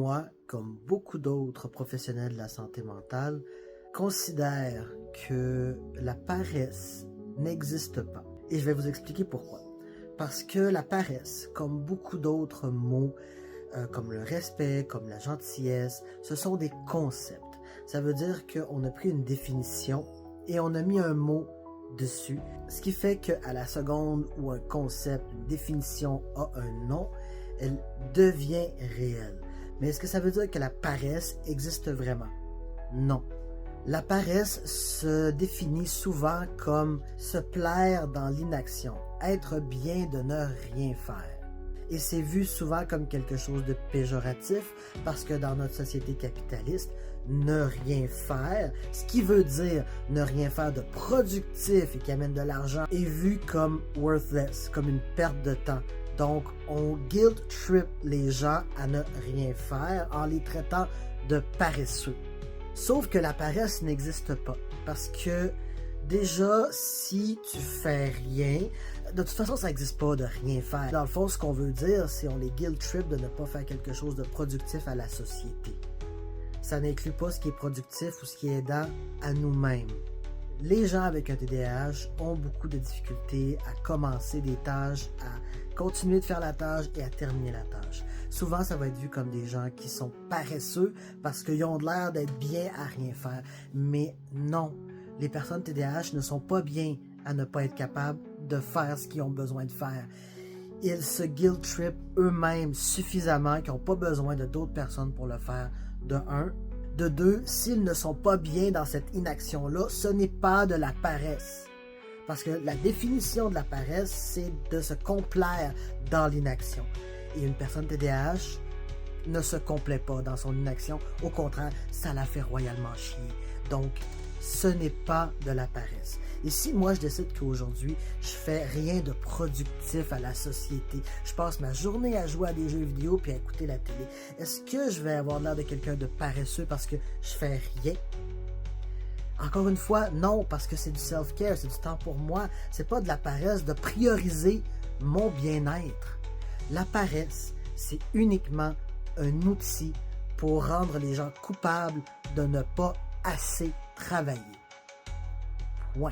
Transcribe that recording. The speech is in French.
moi, comme beaucoup d'autres professionnels de la santé mentale, considère que la paresse n'existe pas. Et je vais vous expliquer pourquoi. Parce que la paresse, comme beaucoup d'autres mots, comme le respect, comme la gentillesse, ce sont des concepts. Ça veut dire qu'on a pris une définition et on a mis un mot dessus, ce qui fait qu'à la seconde où un concept, une définition a un nom, elle devient réelle. Mais est-ce que ça veut dire que la paresse existe vraiment? Non. La paresse se définit souvent comme se plaire dans l'inaction, être bien de ne rien faire. Et c'est vu souvent comme quelque chose de péjoratif parce que dans notre société capitaliste, ne rien faire, ce qui veut dire ne rien faire de productif et qui amène de l'argent, est vu comme worthless, comme une perte de temps. Donc, on guilt trip les gens à ne rien faire en les traitant de paresseux. Sauf que la paresse n'existe pas parce que déjà, si tu fais rien, de toute façon, ça n'existe pas de rien faire. Dans le fond, ce qu'on veut dire, c'est on les guilt trip de ne pas faire quelque chose de productif à la société. Ça n'inclut pas ce qui est productif ou ce qui est aidant à nous-mêmes. Les gens avec un TDAH ont beaucoup de difficultés à commencer des tâches, à continuer de faire la tâche et à terminer la tâche. Souvent, ça va être vu comme des gens qui sont paresseux parce qu'ils ont l'air d'être bien à rien faire. Mais non, les personnes TDAH ne sont pas bien à ne pas être capables de faire ce qu'ils ont besoin de faire. Ils se guilt trip eux-mêmes suffisamment qu'ils n'ont pas besoin de d'autres personnes pour le faire, de un. De deux, s'ils ne sont pas bien dans cette inaction-là, ce n'est pas de la paresse. Parce que la définition de la paresse, c'est de se complaire dans l'inaction. Et une personne TDAH ne se complaît pas dans son inaction. Au contraire, ça la fait royalement chier. Donc, ce n'est pas de la paresse. Et si moi, je décide qu'aujourd'hui, je fais rien de productif à la société, je passe ma journée à jouer à des jeux vidéo puis à écouter la télé, est-ce que je vais avoir l'air de quelqu'un de paresseux parce que je fais rien? Encore une fois, non, parce que c'est du self-care, c'est du temps pour moi. C'est pas de la paresse de prioriser mon bien-être. La paresse, c'est uniquement un outil pour rendre les gens coupables de ne pas assez travailler. Point.